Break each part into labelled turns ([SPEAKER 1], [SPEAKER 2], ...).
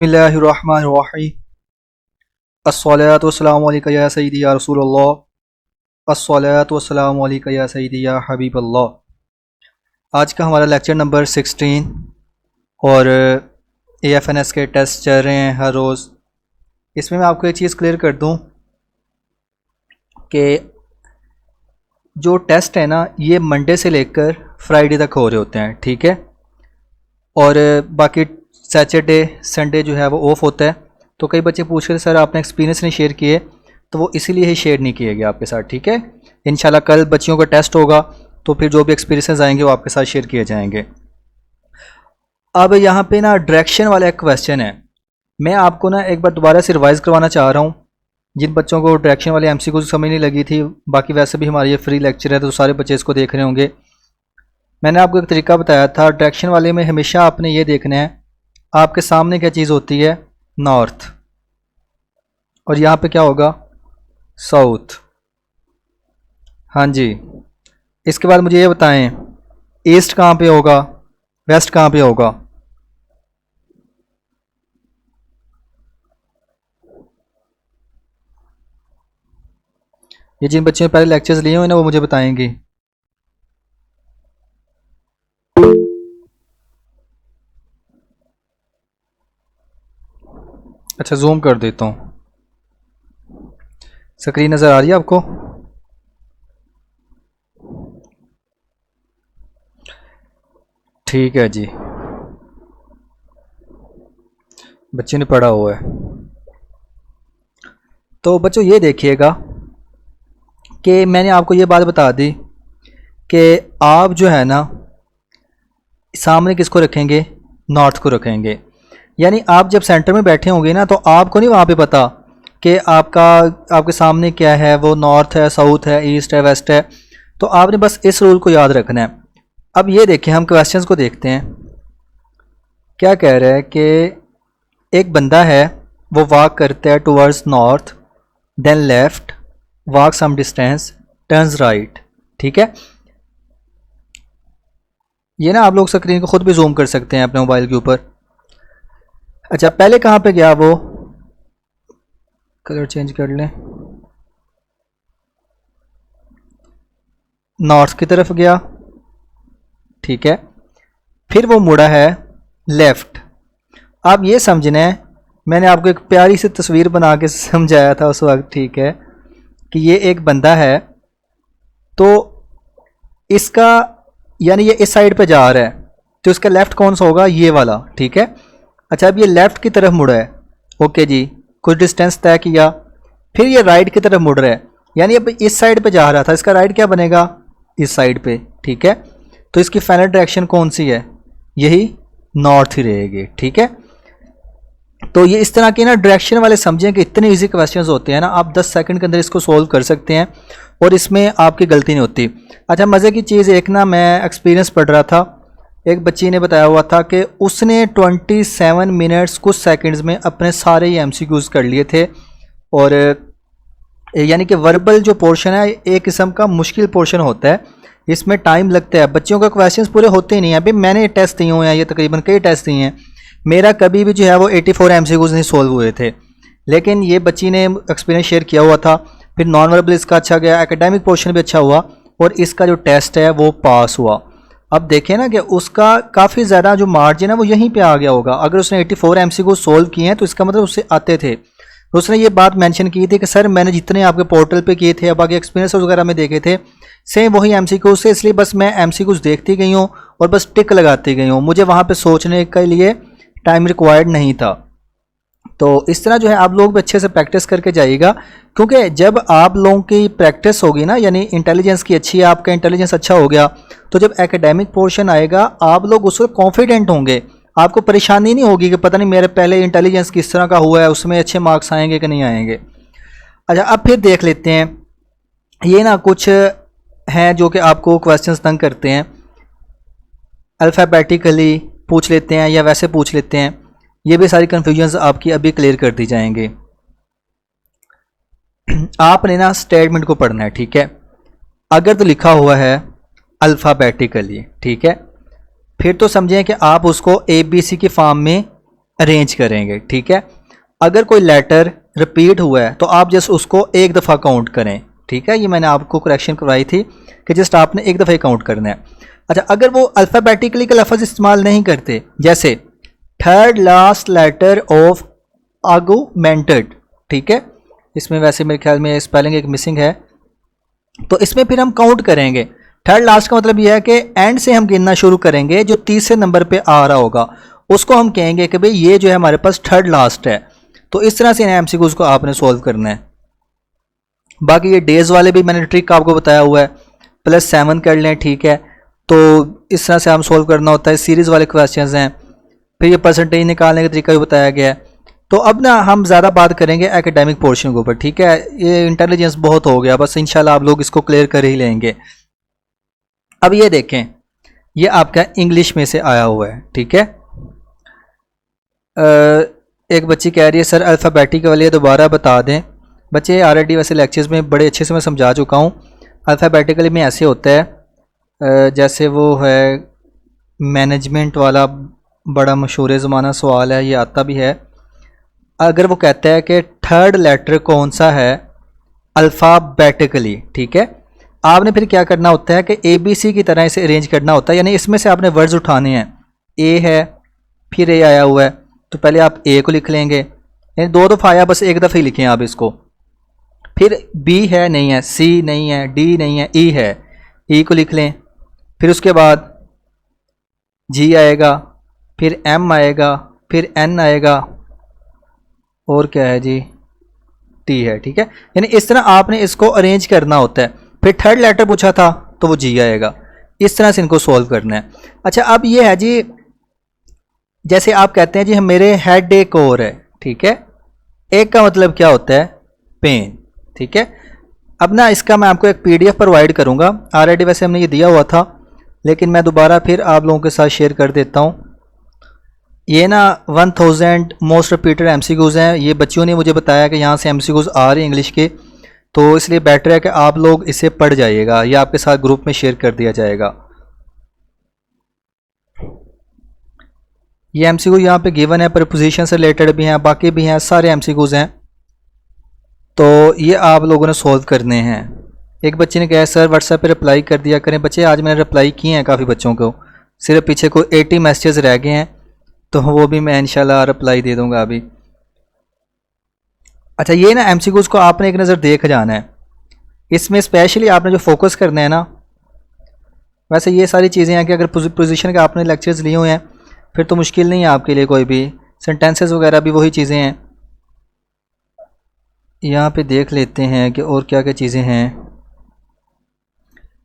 [SPEAKER 1] बिस्मिल्लाहिर्रहमानिर्रहीम। अस्सलातु वस्सलामु अलैका या सय्यदी या रसूलल्लाह। अस्सलातु वस्सलामु अलैका या सय्यदी या हबीबल्लाह। आज का हमारा लेक्चर नंबर 16 और AFNS के टेस्ट चल रहे हैं हर रोज़। इसमें मैं आपको एक चीज़ क्लियर कर दूं कि जो टेस्ट है ना, ये मंडे से लेकर फ्राइडे तक हो रहे होते हैं, ठीक है। और बाकी सैटरडे संडे जो है वो ऑफ होता है। तो कई बच्चे पूछ रहे थे सर आपने एक्सपीरियंस नहीं शेयर किए, तो वो इसीलिए ही शेयर नहीं किए गए आपके साथ, ठीक है। इंशाल्लाह कल बच्चियों का टेस्ट होगा तो फिर जो भी एक्सपीरियंसेस आएंगे वो आपके साथ शेयर किए जाएंगे। अब यहाँ पे ना डायरेक्शन वाला एक क्वेश्चन है, मैं आपको ना एक बार दोबारा से रिवाइज़ करवाना चाह रहा हूँ। जिन बच्चों को डायरेक्शन वाले MCQ समझ नहीं लगी थी, बाकी वैसे भी हमारा ये फ्री लेक्चर है तो सारे बच्चे इसको देख रहे होंगे। मैंने आपको एक तरीका बताया था, डायरेक्शन वाले में हमेशा आपने ये देखना है आपके सामने क्या चीज़ होती है, नॉर्थ, और यहाँ पे क्या होगा, साउथ। हाँ जी। इसके बाद मुझे ये बताएं ईस्ट कहाँ पे होगा, वेस्ट कहाँ पे होगा। ये जिन बच्चों ने पहले लेक्चर्स लिए हुए ना वो मुझे बताएंगे। अच्छा जूम कर देता हूँ, स्क्रीन नज़र आ रही है आपको। ठीक है जी, बच्चे ने पढ़ा हुआ है। तो बच्चों ये देखिएगा कि मैंने आपको ये बात बता दी कि आप जो है ना सामने किसको रखेंगे, नॉर्थ को रखेंगे। यानी आप जब सेंटर में बैठे होंगे ना तो आपको नहीं वहाँ पे पता कि आपके सामने क्या है, वो नॉर्थ है, साउथ है, ईस्ट है, वेस्ट है। तो आपने बस इस रूल को याद रखना है। अब ये देखें, हम क्वेश्चंस को देखते हैं। क्या कह रहा है कि एक बंदा है, वो वॉक करता है towards north, then left, walk some distance, turns right, ठीक है। ये ना आप लोग स्क्रीन को खुद भी जूम कर सकते हैं अपने मोबाइल के ऊपर। अच्छा पहले कहाँ पे गया, वो कलर चेंज कर लें, नॉर्थ की तरफ गया, ठीक है। फिर वो मुड़ा है लेफ्ट। आप ये समझना है, मैंने आपको एक प्यारी सी तस्वीर बना के समझाया था उस वक्त, ठीक है, कि ये एक बंदा है तो इसका यानी ये इस साइड पे जा रहा है तो इसका लेफ्ट कौन सा होगा, ये वाला, ठीक है। अच्छा अब ये लेफ्ट की तरफ मुड़ा है, ओके जी, कुछ डिस्टेंस तय किया, फिर ये राइट की तरफ मुड़ रहा है, यानी अब इस साइड पे जा रहा था, इसका राइट क्या बनेगा, इस साइड पे, ठीक है। तो इसकी फाइनल डायरेक्शन कौन सी है, यही नॉर्थ ही रहेगी, ठीक है। तो ये इस तरह के ना डायरेक्शन वाले समझें कि इतने इजी क्वेश्चंस होते हैं ना, आप 10 सेकंड के अंदर इसको सोल्व कर सकते हैं और इसमें आपकी गलती नहीं होती। अच्छा मज़े की चीज़ एक ना, मैं एक्सपीरियंस पढ़ रहा था, एक बच्ची ने बताया हुआ था कि उसने 27 मिनट्स कुछ सेकंड्स में अपने सारे ही MCQs कर लिए थे। और यानी कि वर्बल जो पोर्शन है एक किस्म का मुश्किल पोर्शन होता है, इसमें टाइम लगता है, बच्चों का क्वेश्चंस पूरे होते ही नहीं हैं। अभी मैंने टेस्ट दिए हुए हैं, ये तकरीबन कई टेस्ट दिए हैं, मेरा कभी भी जो है वो 84 MCQs नहीं सोल्व हुए थे, लेकिन ये बच्ची ने एक्सपीरियंस शेयर किया हुआ था। फिर नॉन वर्बल इसका अच्छा गया, एकेडमिक पोर्शन भी अच्छा हुआ और इसका जो टेस्ट है वो पास हुआ। अब देखें ना कि उसका काफ़ी ज़्यादा जो मार्जिन है वो यहीं पे आ गया होगा। अगर उसने 84 MCQs सोल्व किए हैं तो इसका मतलब उससे आते थे। तो उसने ये बात मेंशन की थी कि सर मैंने जितने आपके पोर्टल पे किए थे, अब बाकी एक्सपीरियंस वगैरह में देखे थे, सेम वही MCQs से, इसलिए बस मैं MCQs देखती गई हूँ और बस टिक लगाती गई हूँ, मुझे वहाँ पर सोचने के लिए टाइम रिक्वायर्ड नहीं था। तो इस तरह जो है आप लोग भी अच्छे से प्रैक्टिस करके जाइएगा, क्योंकि जब आप लोगों की प्रैक्टिस होगी ना, यानी इंटेलिजेंस की अच्छी है, आपका इंटेलिजेंस अच्छा हो गया, तो जब एकेडमिक पोर्शन आएगा आप लोग उसको कॉन्फिडेंट होंगे, आपको परेशानी नहीं होगी कि पता नहीं मेरे पहले इंटेलिजेंस किस तरह का हुआ है, उसमें अच्छे मार्क्स आएंगे कि नहीं आएंगे। अच्छा अब फिर देख लेते हैं, ये ना कुछ हैं जो कि आपको क्वेश्चन तंग करते हैं, अल्फ़ाबेटिकली पूछ लेते हैं या वैसे पूछ लेते हैं, ये भी सारी कन्फ्यूजन्स आपकी अभी क्लियर कर दी जाएंगे। आपने ना स्टेटमेंट को पढ़ना है, ठीक है। अगर तो लिखा हुआ है अल्फ़ाबेटिकली, ठीक है, फिर तो समझें कि आप उसको ABC की फॉर्म में अरेंज करेंगे, ठीक है। अगर कोई लेटर रिपीट हुआ है तो आप जस्ट उसको एक दफ़ा काउंट करें, ठीक है। ये मैंने आपको करेक्शन करवाई थी कि जस्ट आपने एक दफ़ा ही काउंट करना है। अच्छा, अगर वो अल्फ़ाबेटिकली के लफ्ज़ इस्तेमाल नहीं करते, जैसे third last letter of augmented, ठीक है, इसमें वैसे मेरे ख्याल में स्पेलिंग एक मिसिंग है, तो इसमें फिर हम काउंट करेंगे। थर्ड लास्ट का मतलब यह है कि एंड से हम गिनना शुरू करेंगे, जो तीसरे नंबर पे आ रहा होगा उसको हम कहेंगे कि भाई ये जो है हमारे पास थर्ड लास्ट है। तो इस तरह से एमसीक्यूज को आपने सॉल्व करना है। बाकी ये डेज वाले भी मैंने ट्रिक आपको बताया हुआ है, +7 कर लें, ठीक है। तो इस तरह से हम सॉल्व करना होता है। सीरीज़ वाले क्वेश्चंस हैं, फिर ये परसेंटेज निकालने का तरीका भी बताया गया है। तो अब ना हम ज़्यादा बात करेंगे एकेडमिक पोर्शन के ऊपर, ठीक है। ये इंटेलिजेंस बहुत हो गया, बस इंशाल्लाह आप लोग इसको क्लियर कर ही लेंगे। अब ये देखें, ये आपका इंग्लिश में से आया हुआ है, ठीक है। एक बच्ची कह रही है सर अल्फ़ाबेटिक वाले दोबारा बता दें। बच्चे ऑलरेडी वैसे लेक्चर्स में बड़े अच्छे से मैं समझा चुका हूँ। अल्फ़ाबेटिकली में ऐसे होता है, जैसे वो है मैनेजमेंट वाला बड़ा मशहूर ज़माना सवाल है, ये आता भी है। अगर वो कहता है कि थर्ड लेटर कौन सा है अल्फ़ाबेटिकली, ठीक है, आपने फिर क्या करना होता है कि ABC की तरह इसे अरेंज करना होता है, यानी इसमें से आपने वर्ड्स उठाने हैं। ए है, फिर ए आया हुआ है, तो पहले आप ए को लिख लेंगे, यानी 2 दफ़ा आया, बस एक दफ़ा ही लिखें आप इसको। फिर B है, नहीं है, C नहीं है, D नहीं है, E है, E को लिख लें। फिर उसके बाद G आएगा, फिर M आएगा, फिर N आएगा, और क्या है जी, T है, ठीक है। यानी इस तरह आपने इसको अरेंज करना होता है। फिर थर्ड लेटर पूछा था तो वो G आएगा। इस तरह से इनको सॉल्व करना है। अच्छा, अब ये है जी, जैसे आप कहते हैं जी हम मेरे हेड एक और है, ठीक है। एक का मतलब क्या होता है, पेन, ठीक है। अब ना इसका मैं आपको एक PDF प्रोवाइड करूंगा, ऑलरेडी वैसे हमने ये दिया हुआ था, लेकिन मैं दोबारा फिर आप लोगों के साथ शेयर कर देता हूँ। ये ना 1000 मोस्ट रिपीटेड MCQs हैं। ये बच्चियों ने मुझे बताया कि यहाँ से MCQs आ रहे हैं इंग्लिश के, तो इसलिए बेटर है कि आप लोग इसे पढ़ जाइएगा, ये आपके साथ ग्रुप में शेयर कर दिया जाएगा। ये MCQ यहाँ पे गिवन है, प्रपोजिशन से रिलेटेड भी हैं, बाकी भी हैं, सारे MCQs हैं, तो ये आप लोगों ने सॉल्व करने हैं। एक बच्चे ने कहा सर व्हाट्सएप पे रिप्लाई कर दिया करें। बच्चे आज मैंने रिप्लाई किए हैं काफ़ी बच्चों को, सिर्फ पीछे को 80 मैसेजेस रह गए हैं, तो वो भी मैं इंशाल्लाह रिप्लाई दे दूंगा अभी। अच्छा, ये ना MCQs को आपने एक नज़र देख जाना है। इसमें स्पेशली आपने जो फोकस करना है ना, वैसे ये सारी चीज़ें हैं कि अगर पोजीशन के आपने लेक्चर्स लिए हुए हैं फिर तो मुश्किल नहीं है आपके लिए कोई भी। सेंटेंसेस वगैरह भी वही चीज़ें हैं। यहाँ पे देख लेते हैं कि और क्या क्या चीज़ें हैं।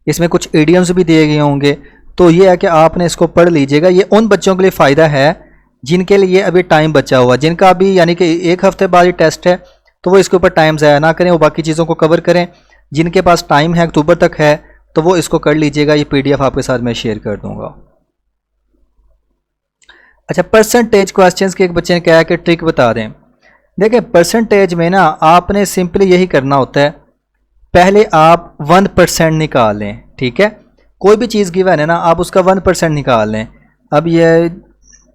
[SPEAKER 1] इसमें कुछ इडियम्स भी दिए गए होंगे, तो ये है कि आपने इसको पढ़ लीजिएगा। ये उन बच्चों के लिए फ़ायदा है जिनके लिए अभी टाइम बचा हुआ, जिनका अभी यानी कि 1 हफ्ते बाद ही टेस्ट है, तो वो इसके ऊपर टाइम ज़ाया ना करें, वो बाकी चीज़ों को कवर करें। जिनके पास टाइम है, अक्टूबर तक है, तो वो इसको कर लीजिएगा। ये PDF आपके साथ मैं शेयर कर दूँगा। अच्छा, परसेंटेज क्वेश्चंस के एक बच्चे ने कहा कि ट्रिक बता दें। देखिए, परसेंटेज में ना आपने सिंपली यही करना होता है, पहले आप 1% निकाल लें, ठीक है। कोई भी चीज़ गिवन है ना, आप उसका 1% निकाल लें। अब ये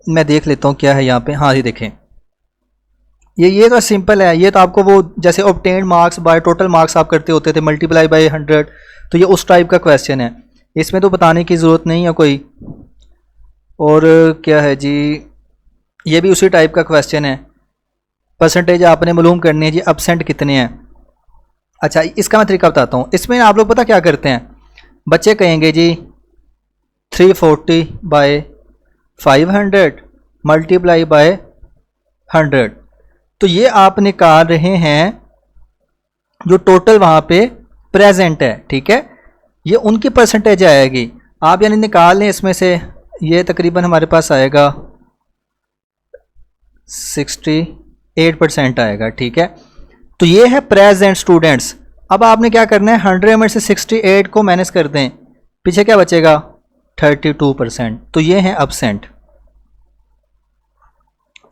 [SPEAKER 1] मैं देख लेता हूँ क्या है यहाँ पे। हाँ, ये देखें, ये तो सिंपल है। ये तो आपको वो जैसे obtained marks by total marks आप करते होते थे, मल्टीप्लाई बाय 100, तो ये उस टाइप का क्वेश्चन है। इसमें तो बताने की ज़रूरत नहीं है कोई। और क्या है जी, ये भी उसी टाइप का क्वेश्चन है। परसेंटेज आपने मालूम करनी है जी, एब्सेंट कितने हैं। अच्छा, इसका मैं तरीका बताता हूँ। इसमें आप लोग पता क्या करते हैं, बच्चे कहेंगे जी 340 बाय 500 मल्टीप्लाई बाय 100, तो ये आप निकाल रहे हैं जो टोटल वहाँ पे प्रेजेंट है, ठीक है। ये उनकी परसेंटेज आएगी, आप यानी निकाल लें इसमें से। ये तकरीबन हमारे पास आएगा 68% आएगा, ठीक है। तो ये है प्रेजेंट स्टूडेंट्स। अब आपने क्या करना है, 100 में से 68 को माइनस कर दें, पीछे क्या बचेगा, 32%। तो ये है एब्सेंट।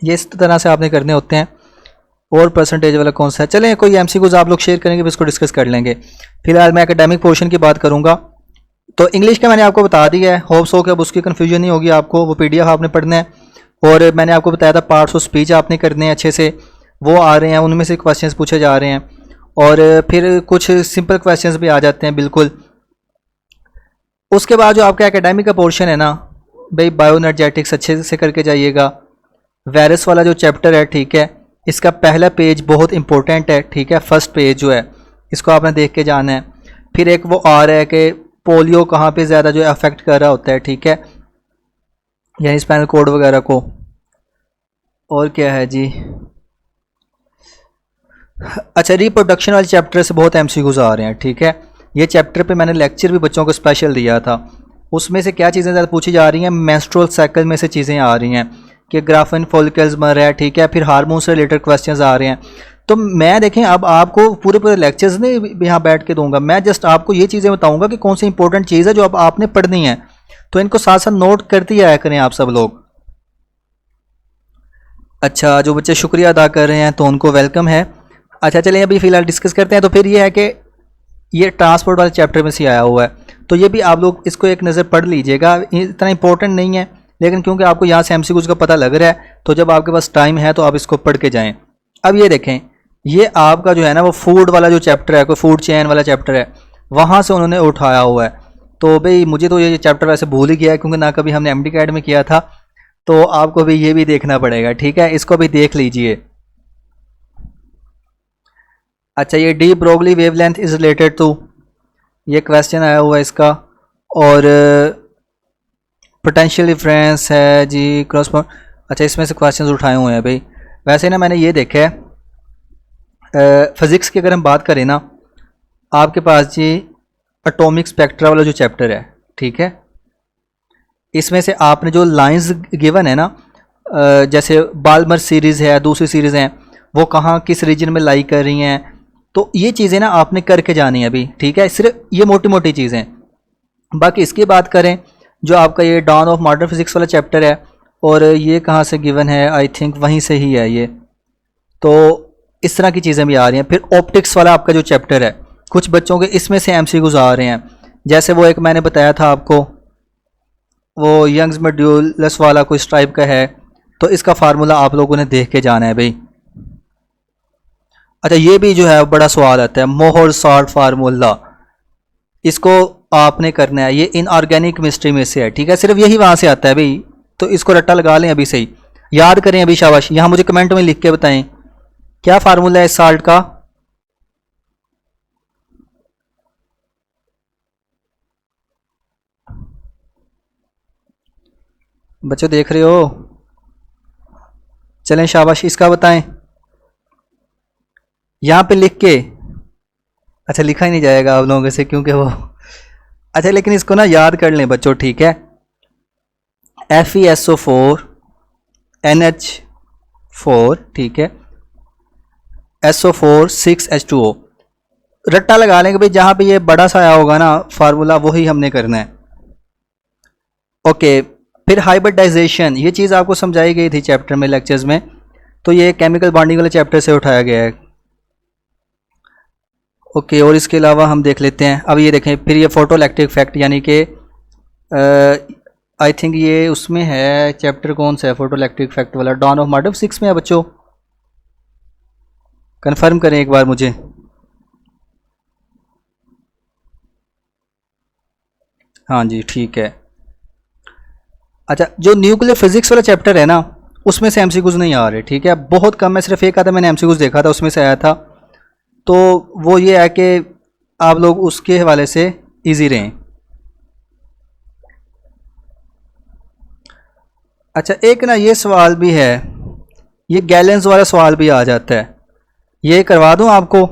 [SPEAKER 1] ये इस तरह से आपने करने होते हैं। और परसेंटेज वाला कौन सा है, चलें कोई MCQs आप लोग शेयर करेंगे, इसको डिस्कस कर लेंगे। फिलहाल मैं एकेडमिक पोर्शन की बात करूंगा। तो इंग्लिश का मैंने आपको बता दिया है, होप्स हो कि अब उसकी कन्फ्यूजन नहीं होगी आपको। वो PDF आपने पढ़ना है, और मैंने आपको बताया था पार्ट्स ऑफ स्पीच आपने करने हैं अच्छे से, वो आ रहे हैं, उनमें से क्वेश्चंस पूछे जा रहे हैं। और फिर कुछ सिंपल क्वेश्चंस भी आ जाते हैं बिल्कुल। उसके बाद जो आपका एकेडमिक का पोर्शन है ना भाई, बायोएनर्जेटिक्स अच्छे से करके जाइएगा। वायरस वाला जो चैप्टर है, ठीक है, इसका पहला पेज बहुत इंपॉर्टेंट है, ठीक है, फर्स्ट पेज जो है इसको आपने देख के जाना है। फिर एक वो आ रहा है कि पोलियो कहाँ पे ज़्यादा जो अफेक्ट कर रहा होता है, ठीक है, यानी स्पाइनल कोड वगैरह को। और क्या है जी, अच्छा, रिप्रोडक्शन वाले चैप्टर से बहुत एमसीक्यूज आ रहे हैं, ठीक है। ये चैप्टर पे मैंने लेक्चर भी बच्चों को स्पेशल दिया था। उसमें से क्या चीज़ें ज़्यादा पूछी जा रही हैं, मेंस्ट्रुअल साइकिल में से चीज़ें आ रही हैं कि ग्राफिन फॉलिकल्स मर रहा है, ठीक है, फिर हार्मोन से रिलेटेड क्वेश्चंस आ रहे हैं। तो मैं देखें अब आपको पूरे पूरे लेक्चर्स नहीं यहाँ बैठ के दूंगा, मैं जस्ट आपको ये चीज़ें बताऊंगा कि कौन सी इंपॉर्टेंट चीज़ है जो अब आपने पढ़नी है। तो इनको साथ साथ नोट करते आया करें आप सब लोग। अच्छा, जो बच्चे शुक्रिया अदा कर रहे हैं तो उनको वेलकम है। अच्छा चलिए अभी फ़िलहाल डिस्कस करते हैं। तो फिर ये है कि ये ट्रांसपोर्ट वाले चैप्टर में से आया हुआ है, तो ये भी आप लोग इसको एक नज़र पढ़ लीजिएगा। इतना इंपॉर्टेंट नहीं है, लेकिन क्योंकि आपको यहाँ से एमसीक्यूज़ का पता लग रहा है तो जब आपके पास टाइम है तो आप इसको पढ़ के जाएँ। अब ये देखें, ये आपका जो है ना वो फूड वाला जो चैप्टर है, कोई फूड चेन वाला चैप्टर है, वहाँ से उन्होंने उठाया हुआ है। तो भाई मुझे तो ये चैप्टर वैसे भूल ही गया है, क्योंकि ना कभी हमने एमडी कैड में किया था, तो आपको भी ये भी देखना पड़ेगा, ठीक है, इसको भी देख लीजिए। अच्छा, ये de Broglie wavelength is related to, ये क्वेश्चन आया हुआ है इसका। और पोटेंशियल डिफरेंस है जी, क्रॉस। अच्छा, इसमें से क्वेश्चंस उठाए हुए हैं भाई। वैसे ना मैंने ये देखा है, फिज़िक्स की अगर हम बात करें ना, आपके पास जी एटॉमिक स्पेक्ट्रा वाला जो चैप्टर है, ठीक है, इसमें से आपने जो लाइंस गिवन है ना, जैसे बाल्मर सीरीज़ है, दूसरी सीरीज़ हैं, वो कहाँ किस रीजन में लाई कर रही हैं, तो ये चीज़ें ना आपने करके जानी है अभी, ठीक है, सिर्फ ये मोटी मोटी चीज़ें। बाकी इसकी बात करें, जो आपका ये डॉन ऑफ मॉडर्न फिजिक्स वाला चैप्टर है, और ये कहाँ से गिवन है, आई थिंक वहीं से ही है ये। तो इस तरह की चीज़ें भी आ रही हैं। फिर ऑप्टिक्स वाला आपका जो चैप्टर है, कुछ बच्चों के इसमें से एमसीक्यूज आ रहे हैं। जैसे वो एक मैंने बताया था आपको, वो यंग्स मॉड्यूलस वाला कोई स्ट्राइप का है, तो इसका फार्मूला आप लोगों ने देख के जाना है भाई। अच्छा, ये भी जो है बड़ा सवाल आता है, मोहर सॉल्ट फार्मूला, इसको आपने करना है, ये इनऑर्गेनिक केमिस्ट्री में से है, ठीक है, सिर्फ यही वहाँ से आता है भाई। तो इसको रट्टा लगा लें अभी से ही, याद करें अभी, शाबाश। यहाँ मुझे कमेंट में लिख के बताएं क्या फार्मूला है इस साल्ट का। बच्चों देख रहे हो, चलें शाबाश, इसका बताएं यहाँ पे लिख के। अच्छा, लिखा ही नहीं जाएगा आप लोगों से क्योंकि वो, अच्छा, लेकिन इसको ना याद कर लें बच्चों, ठीक है, FeSO4 NH4, ठीक है, SO4 6H2O, रट्टा लगा लेंगे भाई, जहाँ पे ये बड़ा सा आया होगा ना फार्मूला वही हमने करना है। ओके, फिर हाइब्रिडाइजेशन, ये चीज़ आपको समझाई गई थी चैप्टर में, लेक्चर्स में, तो ये केमिकल बॉन्डिंग वाले चैप्टर से उठाया गया है। ओके, और इसके अलावा हम देख लेते हैं, अब ये देखें, फिर ये फोटोइलेक्ट्रिक इफेक्ट, यानी कि आई थिंक ये उसमें है, चैप्टर कौन सा है फोटोइलेक्ट्रिक इफेक्ट वाला, डॉन ऑफ मॉडर्न फिजिक्स में है बच्चों, कंफर्म करें एक बार मुझे। हाँ जी, ठीक है। अच्छा, जो न्यूक्लियर फिजिक्स वाला चैप्टर है ना, उसमें से एमसीक्यूज नहीं आ रहे, ठीक है, बहुत कम है, सिर्फ एक आधा मैंने एमसीक्यूज देखा था उसमें से आया था। तो वो ये है कि आप लोग उसके हवाले से इजी रहें। अच्छा, एक ना ये सवाल भी है, ये गैलेंस वाला सवाल भी आ जाता है, ये करवा दूं आपको।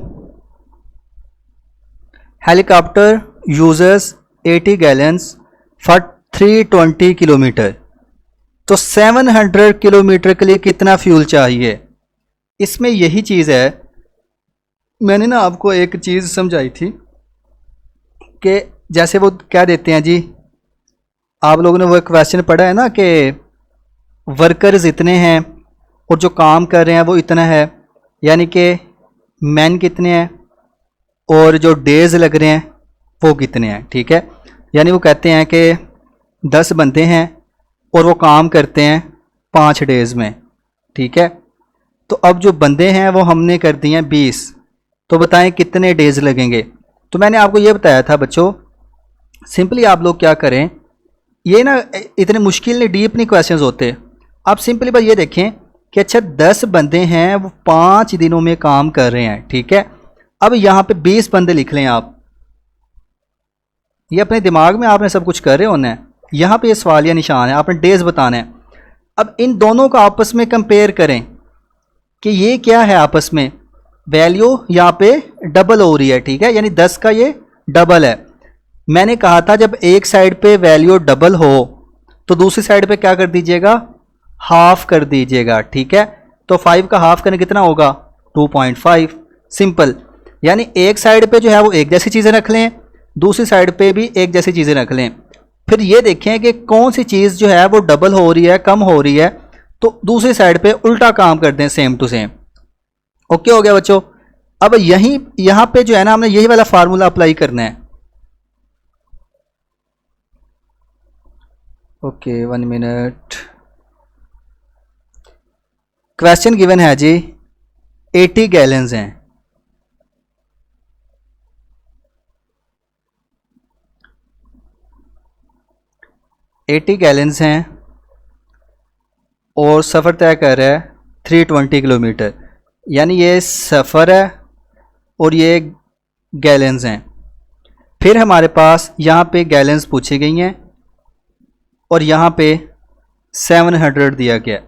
[SPEAKER 1] Helicopter users 80 gallons for 320 kilometre, तो 700 किलोमीटर के लिए कितना फ्यूल चाहिए। इसमें यही चीज़ है, मैंने ना आपको एक चीज़ समझाई थी कि जैसे वो क्या देते हैं जी, आप लोगों ने वो क्वेश्चन पढ़ा है ना कि वर्कर्स इतने हैं और जो काम कर रहे हैं वो इतना है, यानी कि मैन कितने हैं और जो डेज लग रहे हैं वो कितने हैं, ठीक है, यानी वो कहते हैं कि 10 बंदे हैं और वो काम करते हैं 5 डेज़ में, ठीक है। तो अब जो बंदे हैं वो हमने कर दिए हैं 20, तो बताएं कितने डेज़ लगेंगे। तो मैंने आपको ये बताया था बच्चों, सिंपली आप लोग क्या करें, ये ना इतने मुश्किल नहीं, डीप नहीं क्वेश्चंस होते। आप सिंपली बस ये देखें कि अच्छा 10 बंदे हैं वो 5 दिनों में काम कर रहे हैं, ठीक है। अब यहाँ पे 20 बंदे लिख लें आप, ये अपने दिमाग में आपने सब कुछ कर रहे होना है। यहाँ पे ये सवालिया निशान है, आपने डेज बताना है। अब इन दोनों का आपस में कंपेयर करें कि ये क्या है, आपस में वैल्यू यहाँ पे डबल हो रही है, ठीक है, यानी 10 का ये डबल है। मैंने कहा था जब एक साइड पे वैल्यू डबल हो तो दूसरी साइड पे क्या कर दीजिएगा, हाफ कर दीजिएगा, ठीक है। तो 5 का हाफ करने कितना होगा, 2.5, सिंपल। यानी एक साइड पे जो है वो एक जैसी चीज़ें रख लें, दूसरी साइड पे भी एक जैसी चीज़ें रख लें। फिर ये देखें कि कौन सी चीज़ जो है वो डबल हो रही है, कम हो रही है, तो दूसरी साइड पे उल्टा काम कर दें, सेम टू सेम। ओके हो गया बच्चों। अब यहाँ पे जो है ना, हमने यही वाला फार्मूला अप्लाई करना है। Okay 1 minute. क्वेश्चन गिवन है जी 80 गैलन्स हैं, और सफ़र तय कर रहा है 320 किलोमीटर, यानी ये सफ़र है और ये गैलन्स हैं। फिर हमारे पास यहाँ पे गैलन्स पूछी गई हैं और यहाँ पे 700 दिया गया।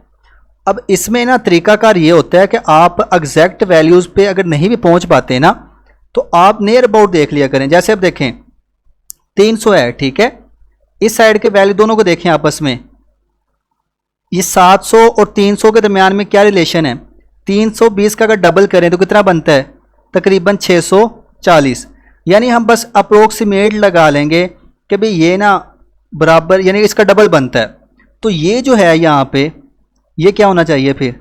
[SPEAKER 1] अब इसमें ना तरीकाकार ये होता है कि आप एग्जैक्ट वैल्यूज़ पे अगर नहीं भी पहुँच पाते ना, तो आप नियर अबाउट देख लिया करें। जैसे अब देखें 300 है, ठीक है, इस साइड के वैल्यू दोनों को देखें आपस में, ये 700 और 300 के दरमियान में क्या रिलेशन है, 320 का अगर डबल करें तो कितना बनता है, तकरीबन 640। यानी हम बस अप्रोक्सीमेट लगा लेंगे कि भाई ये ना बराबर, यानी इसका डबल बनता है। तो ये जो है यहाँ पे ये क्या होना चाहिए फिर,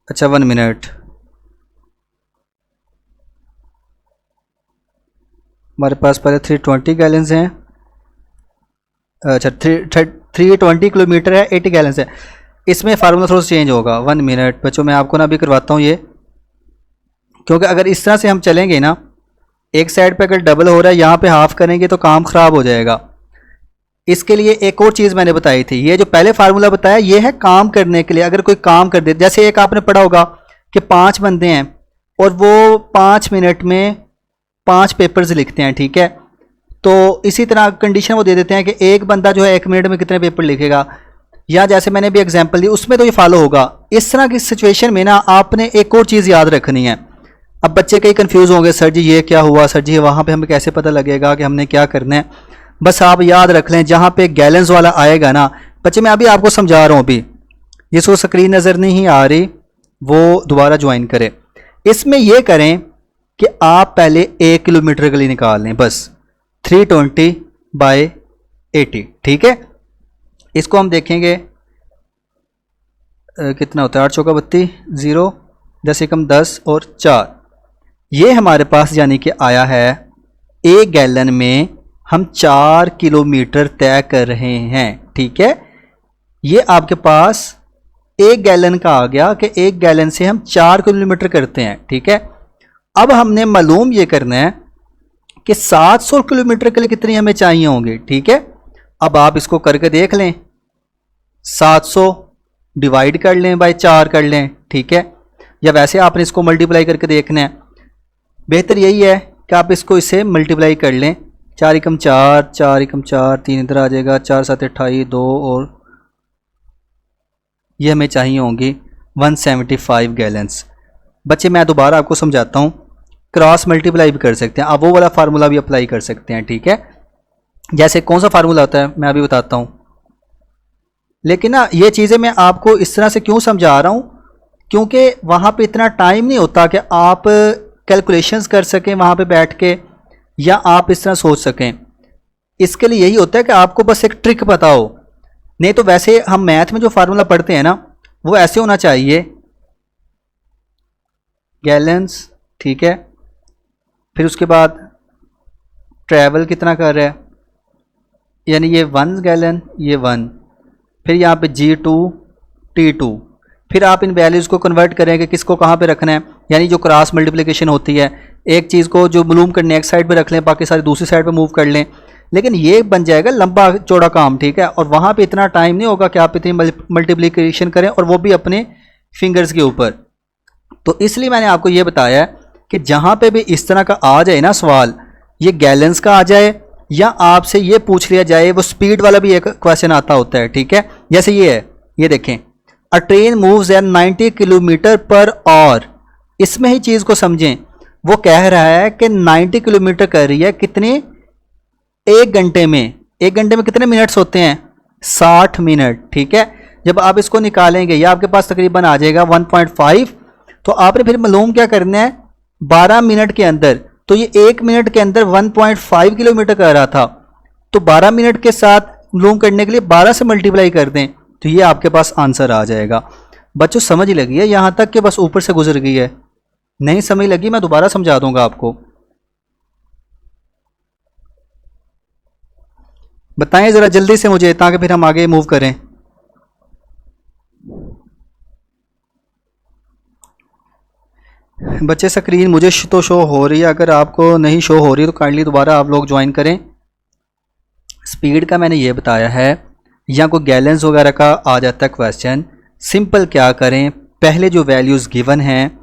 [SPEAKER 1] अच्छा 1 मिनट, हमारे पास पहले 320 गैलन्स हैं, अच्छा 320 किलोमीटर है, 80 गैलन्स है। इसमें फार्मूला थोड़ा सा चेंज होगा। 1 मिनट बच्चों, मैं आपको ना अभी करवाता हूँ ये, क्योंकि अगर इस तरह से हम चलेंगे ना, एक साइड पे अगर डबल हो रहा है, यहाँ पे हाफ करेंगे तो काम ख़राब हो जाएगा। इसके लिए एक और चीज़ मैंने बताई थी, ये जो पहले फार्मूला बताया ये है काम करने के लिए। अगर कोई काम कर दे, जैसे एक आपने पढ़ा होगा कि 5 बंदे हैं और वो 5 मिनट में 5 पेपर्स लिखते हैं, ठीक है। तो इसी तरह कंडीशन वो दे देते हैं कि एक बंदा जो है 1 मिनट में कितने पेपर लिखेगा, या जैसे मैंने भी एग्जांपल दी उसमें तो ये फॉलो होगा। इस तरह की सिचुएशन में ना आपने एक और चीज़ याद रखनी है। अब बच्चे कई कंफ्यूज होंगे, सर जी ये क्या हुआ, सर जी वहाँ पे हमें कैसे पता लगेगा कि हमने क्या करना है। बस आप याद रख लें, जहाँ पे गैलेंस वाला आएगा ना बच्चे, मैं अभी आपको समझा रहा हूँ, अभी जिसको स्क्रीन नज़र नहीं आ रही वो दोबारा ज्वाइन करें। इसमें यह करें कि आप पहले 1 किलोमीटर के लिए निकाल लें, बस 320/80, ठीक है। इसको हम देखेंगे कितना होता है, 8 चौका 32, 0 10 एकम 10 और 4, ये हमारे पास यानी कि आया है 1 गैलन में हम 4 किलोमीटर तय कर रहे हैं, ठीक है। ये आपके पास 1 गैलन का आ गया कि 1 गैलन से हम 4 किलोमीटर करते हैं, ठीक है। अब हमने मालूम ये करना है कि 700 किलोमीटर के लिए कितनी हमें चाहिए होंगे, ठीक है। अब आप इसको करके देख लें, 700 डिवाइड कर लें बाय 4 कर लें, ठीक है, या वैसे आपने इसको मल्टीप्लाई करके देखना है। बेहतर यही है कि आप इसको इससे मल्टीप्लाई कर लें, 4 एकम 4, 4 एकम 4, 3 इधर आ जाएगा, 4 7 28, 2 और ये हमें चाहिए होंगी 175 गैलन्स। बच्चे मैं दोबारा आपको समझाता हूँ, क्रॉस मल्टीप्लाई भी कर सकते हैं आप, वो वाला फार्मूला भी अप्लाई कर सकते हैं, ठीक है। जैसे कौन सा फार्मूला होता है मैं अभी बताता हूँ, लेकिन ना ये चीज़ें मैं आपको इस तरह से क्यों समझा रहा हूँ, क्योंकि वहाँ पे इतना टाइम नहीं होता कि आप कैलकुलेशंस कर सकें वहाँ पे बैठ के, या आप इस तरह सोच सकें। इसके लिए यही होता है कि आपको बस एक ट्रिक पता हो। नहीं तो वैसे हम मैथ में जो फार्मूला पढ़ते हैं ना वो ऐसे होना चाहिए, गैलन्स, ठीक है, फिर उसके बाद ट्रैवल कितना कर रहा है, यानी ये 1 गैलन, ये 1, फिर यहाँ पे G2T2, फिर आप इन वैल्यूज़ को कन्वर्ट करेंगे किसको कहाँ पे रखना है, यानी जो क्रॉस मल्टीप्लिकेशन होती है, एक चीज़ को जो मालूम करने एक साइड पे रख लें, बाकी सारी दूसरी साइड पे मूव कर लें, लेकिन ये बन जाएगा लंबा चौड़ा काम, ठीक है। और वहाँ पे इतना टाइम नहीं होगा कि आप इतनी मल्टीप्लिकेशन करें, और वो भी अपने फिंगर्स के ऊपर। तो इसलिए मैंने आपको ये बताया कि जहाँ पे भी इस तरह का आ जाए ना सवाल, ये गैलेंस का आ जाए या आपसे ये पूछ लिया जाए, वो स्पीड वाला भी एक क्वेश्चन आता होता है, ठीक है। जैसे ये है, ये देखें, अ train moves eight 90 kilometre per hour, इसमें ही चीज़ को समझें। वो कह रहा है कि 90 किलोमीटर कर रही है, कितने, 1 घंटे में। 1 घंटे में कितने मिनट्स होते हैं, 60 मिनट, ठीक है। जब आप इसको निकालेंगे ये आपके पास तकरीबन आ जाएगा 1.5। तो आपने फिर मालूम क्या करना है, 12 मिनट के अंदर, तो ये 1 मिनट के अंदर 1.5 किलोमीटर कर रहा था, तो 12 मिनट के साथ मालूम करने के लिए 12 से मल्टीप्लाई कर दें, तो ये आपके पास आंसर आ जाएगा। बच्चों समझ ही लगी है यहाँ तक कि बस ऊपर से गुजर गई है? नहीं समझ लगी, मैं दोबारा समझा दूंगा आपको। बताएं ज़रा जल्दी से मुझे, ताकि फिर हम आगे मूव करें। बच्चे स्क्रीन मुझे तो शो हो रही है, अगर आपको नहीं शो हो रही तो काइंडली दोबारा आप लोग ज्वाइन करें। स्पीड का मैंने ये बताया है, या कोई गैलेंस वगैरह का आ जाता है क्वेश्चन, सिंपल क्या करें, पहले जो वैल्यूज़ गिवन हैं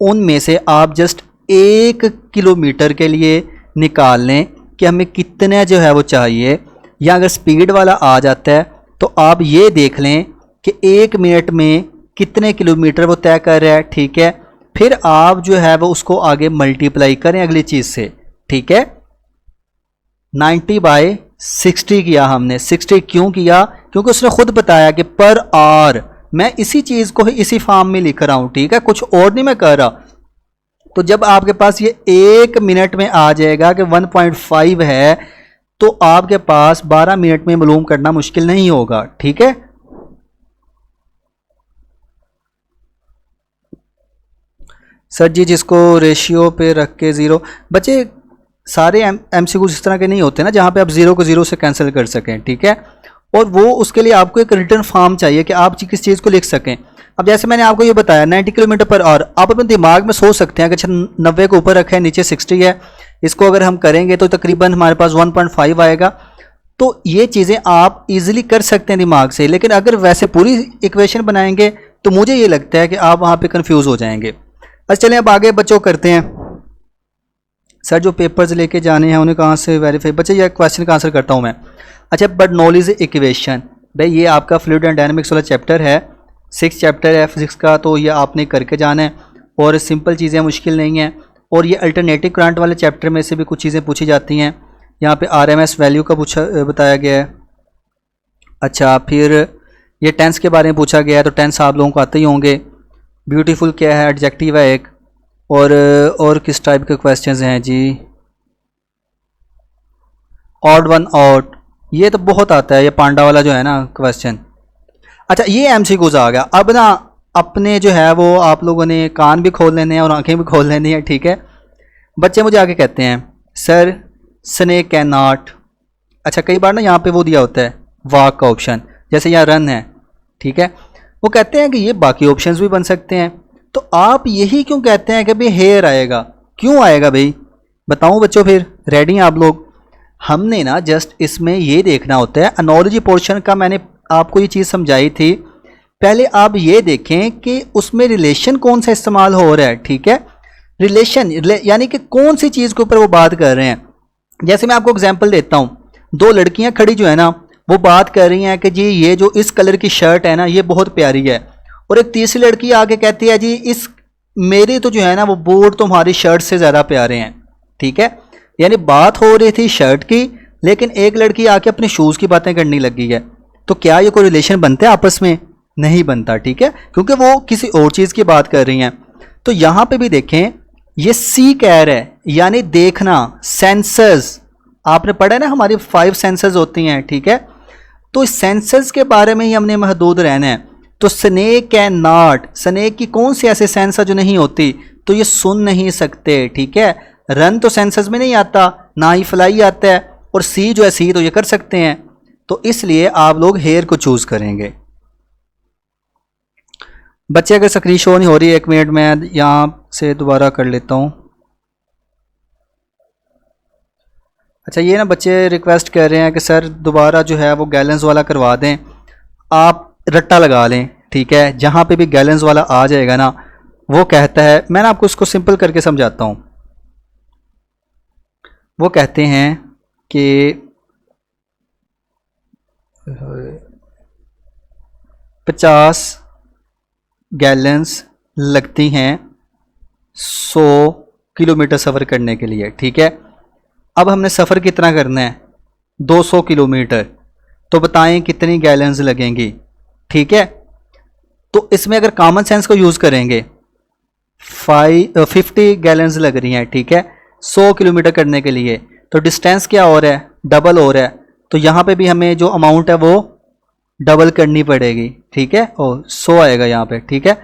[SPEAKER 1] उनमें से आप जस्ट 1 किलोमीटर के लिए निकाल लें कि हमें कितना जो है वो चाहिए। या अगर स्पीड वाला आ जाता है तो आप ये देख लें कि 1 मिनट में कितने किलोमीटर वो तय कर रहा है, ठीक है। फिर आप जो है वो उसको आगे मल्टीप्लाई करें अगली चीज़ से, ठीक है। 90/60 किया हमने। 60 क्यों किया, क्योंकि उसने खुद बताया कि पर आवर, मैं इसी चीज़ को ही इसी फॉर्म में लिख रहा हूँ, ठीक है, कुछ और नहीं मैं कर रहा। तो जब आपके पास ये 1 मिनट में आ जाएगा कि 1.5 है, तो आपके पास 12 मिनट में मालूम करना मुश्किल नहीं होगा, ठीक है। सर जी जिसको रेशियो पे रख के ज़ीरो, बच्चे सारे MCQ इस तरह के नहीं होते ना जहाँ पे आप ज़ीरो को ज़ीरो से कैंसिल कर सकें, ठीक है। और वो उसके लिए आपको एक रिटर्न फॉर्म चाहिए कि आप किस चीज़ को लिख सकें। अब जैसे मैंने आपको ये बताया 90 किलोमीटर पर आवर, आप अपने दिमाग में सोच सकते हैं कि अच्छा 90 को ऊपर रखा है, नीचे 60 है, इसको अगर हम करेंगे तो तकरीबन हमारे पास 1.5 आएगा। तो ये चीज़ें आप इजीली कर सकते हैं दिमाग से, लेकिन अगर वैसे पूरी इक्वेशन बनाएंगे तो मुझे ये लगता है कि आप वहाँ पे कंफ्यूज हो जाएंगे। अच्छा चलें अब आगे बच्चों करते हैं। सर जो पेपर्स लेके जाने हैं उन्हें कहाँ से वेरीफाई, बच्चे ये क्वेश्चन का आंसर करता हूँ मैं। अच्छा बर्नौलीज़ इक्वेशन, भाई ये आपका फ्लूइड एंड डायनामिक्स वाला चैप्टर है, 6 चैप्टर है फिजिक्स का, तो ये आपने करके जाना है और सिंपल चीज़ें मुश्किल नहीं हैं। और ये अल्टरनेटिव करंट वाले चैप्टर में से भी कुछ चीज़ें पूछी जाती हैं। यहाँ पे RMS वैल्यू का बताया गया है। अच्छा फिर ये टेंस के बारे में पूछा गया है, तो टेंस आप लोगों को आते ही होंगे। ब्यूटीफुल क्या है, एडजेक्टिव है एक। और किस टाइप के क्वेश्चंस हैं जी, ऑड वन आउट, ये तो बहुत आता है, ये पांडा वाला जो है ना क्वेश्चन। अच्छा ये MCQs आ गया। अब ना अपने जो है वो आप लोगों ने कान भी खोल लेने हैं और आंखें भी खोल लेनी है, ठीक है। बच्चे मुझे आगे कहते हैं सर स्नेक कैन नॉट, अच्छा कई बार ना यहाँ पे वो दिया होता है वॉक का ऑप्शन, जैसे यहाँ रन है, ठीक है। वो कहते हैं कि ये बाकी ऑप्शंस भी बन सकते हैं, तो आप यही क्यों कहते हैं कि भाई हेयर आएगा, क्यों आएगा भाई, बताऊं बच्चों, फिर रेडी हैं आप लोग। हमने ना जस्ट इसमें ये देखना होता है, एनोलॉजी पोर्शन का मैंने आपको ये चीज़ समझाई थी। पहले आप ये देखें कि उसमें रिलेशन कौन सा इस्तेमाल हो रहा है, ठीक है। रिलेशन यानी कि कौन सी चीज़ के ऊपर वो बात कर रहे हैं। जैसे मैं आपको एग्जांपल देता हूँ, 2 लड़कियाँ खड़ी जो है ना वो बात कर रही हैं कि जी ये जो इस कलर की शर्ट है ना ये बहुत प्यारी है, और एक तीसरी लड़की आगे कहती है जी इस मेरे तो जो है ना वो बूट तुम्हारी शर्ट से ज़्यादा प्यारे हैं, ठीक है। यानी बात हो रही थी शर्ट की, लेकिन एक लड़की आके अपने शूज़ की बातें करने लगी है। तो क्या ये कोई रिलेशन बनता है आपस में, नहीं बनता, ठीक है, क्योंकि वो किसी और चीज़ की बात कर रही हैं। तो यहाँ पे भी देखें ये सी कह रहा है, यानी देखना, सेंसर्स आपने पढ़ा है ना, हमारी 5 सेंसर्स होती हैं, ठीक है। तो इस सेंसर्स के बारे में ही हमने महदूद रहना है। तो स्नेक कैन नॉट, स्नेक की कौन सी ऐसे सेंसर जो नहीं होती, तो ये सुन नहीं सकते, ठीक है। रन तो सेंसर्स में नहीं आता, ना ही फ्लाई आता है, और सी जो है सी तो ये कर सकते हैं। तो इसलिए आप लोग हेयर को चूज करेंगे। बच्चे अगर स्क्रीन शो नहीं हो रही, 1 मिनट में यहां से दोबारा कर लेता हूं। अच्छा, ये ना बच्चे रिक्वेस्ट कर रहे हैं कि सर दोबारा जो है वो गैलेंस वाला करवा दें। आप रट्टा लगा लें, ठीक है, जहाँ पे भी गैलेंस वाला आ जाएगा ना, वो कहता है, मैं ना आपको इसको सिंपल करके समझाता हूँ। वो कहते हैं कि 50 गैलेंस लगती हैं 100 किलोमीटर सफ़र करने के लिए, ठीक है। अब हमने सफ़र कितना करना है, 200 किलोमीटर, तो बताएं कितनी गैलेंस लगेंगी, ठीक है। तो इसमें अगर कॉमन सेंस को यूज़ करेंगे 50 गैलेंस लग रही हैं, ठीक है, 100 किलोमीटर करने के लिए, तो डिस्टेंस क्या हो रहा है, डबल हो रहा है, तो यहाँ पे भी हमें जो अमाउंट है वो डबल करनी पड़ेगी, ठीक है, और 100 आएगा यहाँ पे, ठीक है।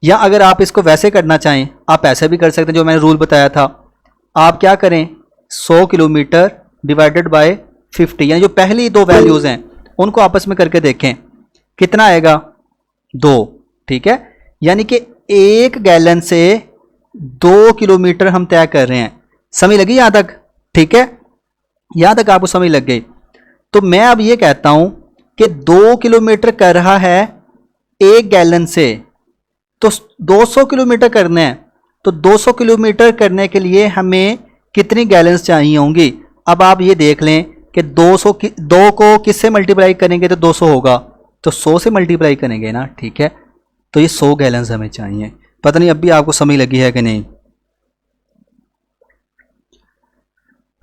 [SPEAKER 1] या अगर आप इसको वैसे करना चाहें, आप ऐसे भी कर सकते हैं जो मैंने रूल बताया था। आप क्या करें, 100 किलोमीटर डिवाइडेड बाय 50, यानी जो पहली 2 वैल्यूज़ हैं उनको आपस में करके देखें कितना आएगा, 2, ठीक है। यानी कि 1 गैलन से 2 किलोमीटर हम तय कर रहे हैं। समझ लगी यहाँ तक, ठीक है, यहाँ तक आपको समझ लग गई। तो मैं अब ये कहता हूं कि 2 किलोमीटर कर रहा है 1 गैलन से, तो 200 किलोमीटर करना है, तो 200 किलोमीटर करने के लिए हमें कितनी गैलन्स चाहिए होंगी। अब आप ये देख लें कि 2 को किससे मल्टीप्लाई करेंगे तो 200 होगा, तो 100 से मल्टीप्लाई करेंगे ना, ठीक है। तो ये 100 गैलन्स हमें चाहिए। पता नहीं अभी आपको समझ लगी है कि नहीं।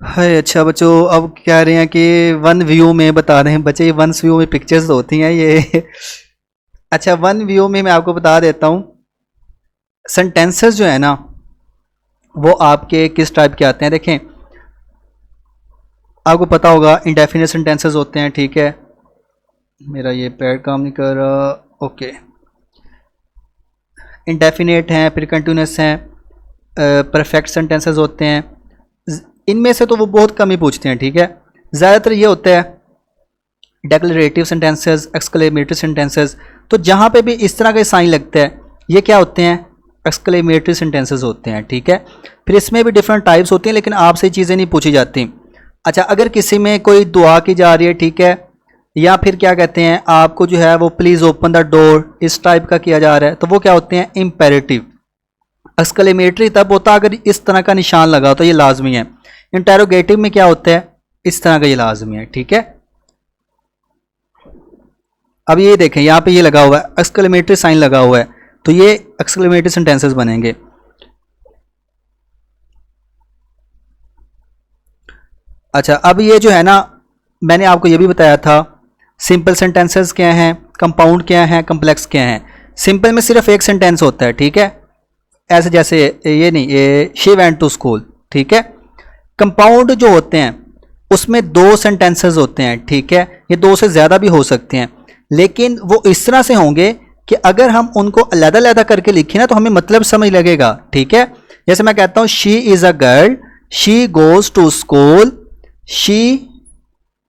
[SPEAKER 1] है अच्छा बच्चों, अब कह रहे हैं कि 1 व्यू में बता रहे हैं बच्चे, ये 1 व्यू में पिक्चर्स होती हैं ये अच्छा, 1 व्यू में मैं आपको बता देता हूँ। सेंटेंसेस जो है ना वो आपके किस टाइप के आते हैं, देखें आपको पता होगा इंडेफिनिट सेंटेंसेस होते हैं, ठीक है। मेरा ये पैड काम नहीं कर रहा, ओके। इंडेफिनिट हैं, फिर कंटिन्यूस हैं, परफेक्ट सेंटेंसेस होते हैं। इनमें से तो वो बहुत कम ही पूछते हैं, ठीक है। ज़्यादातर ये होता है डेक्लरेटिव सेंटेंसेस, एक्सक्लेमेटरी सेंटेंसेस। तो जहाँ पे भी इस तरह का साइन लगता है ये क्या होते हैं, एक्सक्लेमेटरी सेंटेंसेस होते हैं, ठीक है। फिर इसमें भी डिफरेंट टाइप्स होती हैं, लेकिन आपसे चीज़ें नहीं पूछी जाती। अच्छा, अगर किसी में कोई दुआ की जा रही है, ठीक है, या फिर क्या कहते हैं आपको जो है वो प्लीज़ ओपन द डोर, इस टाइप का किया जा रहा है, तो वो क्या होते हैं, इम्पेरेटिव। एक्सक्लेमेटरी तब होता है अगर इस तरह का निशान लगा तो ये लाजमी है। इंटेरोगेटिव में क्या होता है, इस तरह का ये लाजमी है, ठीक है। अब ये देखें यहाँ पे ये लगा हुआ है, एक्सक्लेमेटरी साइन लगा हुआ है, तो ये एक्सक्लेमेटरी सेंटेंसेस बनेंगे। अच्छा, अब ये जो है ना मैंने आपको ये भी बताया था सिंपल सेंटेंसेस क्या हैं, कंपाउंड क्या हैं, कम्प्लेक्स क्या हैं। सिंपल में सिर्फ एक सेंटेंस होता है, ठीक है, ऐसे जैसे ये नहीं, ये शी वेंट टू स्कूल, ठीक है। कंपाउंड जो होते हैं उसमें 2 सेंटेंसेस होते हैं, ठीक है, ये 2 से ज़्यादा भी हो सकते हैं, लेकिन वो इस तरह से होंगे कि अगर हम उनको अलग-अलग करके लिखें ना तो हमें मतलब समझ लगेगा, ठीक है। जैसे मैं कहता हूँ she is a girl, she goes to school, she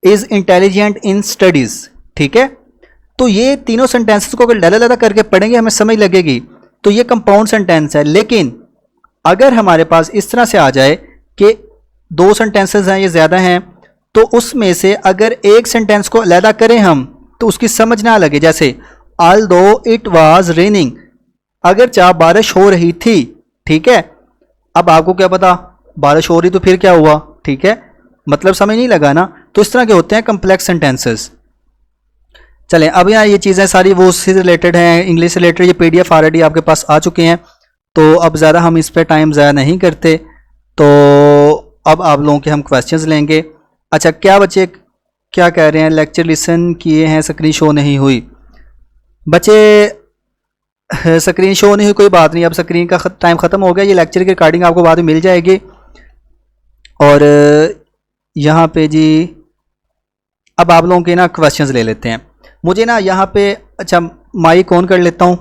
[SPEAKER 1] is intelligent in studies, ठीक है। तो ये तीनों सेंटेंसेस को अगर अलग-अलग करके पढ़ेंगे हमें समझ लगेगी, तो ये कंपाउंड सेंटेंस है। लेकिन अगर हमारे पास इस तरह से आ जाए कि 2 सेंटेंसेस हैं, ये ज़्यादा हैं, तो उसमें से अगर एक सेंटेंस को अलग करें हम तो उसकी समझ ना लगे। जैसे ऑल्दो इट वाज रेनिंग, अगर चाहे बारिश हो रही थी, ठीक है। अब आपको क्या पता बारिश हो रही तो फिर क्या हुआ, ठीक है, मतलब समझ नहीं लगा ना। तो इस तरह के होते हैं कम्प्लेक्स सेंटेंसेस। चलें, अब यहाँ ये चीज़ें सारी वो उससे रिलेटेड हैं, इंग्लिश से रिलेटेड। ये PDF ऑलरेडी आपके पास आ चुके हैं, तो अब ज़्यादा हम इस पर टाइम ज़्यादा नहीं करते। तो अब आप लोगों के हम क्वेश्चंस लेंगे। अच्छा, क्या बच्चे क्या कह रहे हैं, लेक्चर लिसन किए हैं, स्क्रीन शो नहीं हुई। बच्चे स्क्रीन शो नहीं हुई, कोई बात नहीं, अब स्क्रीन का टाइम ख़त्म हो गया। ये लेक्चर की रिकॉर्डिंग आपको बाद में मिल जाएगी। और यहाँ पे जी अब आप लोगों के ना क्वेश्चंस ले लेते हैं। मुझे ना यहाँ पे अच्छा माइक ऑन कर लेता हूँ,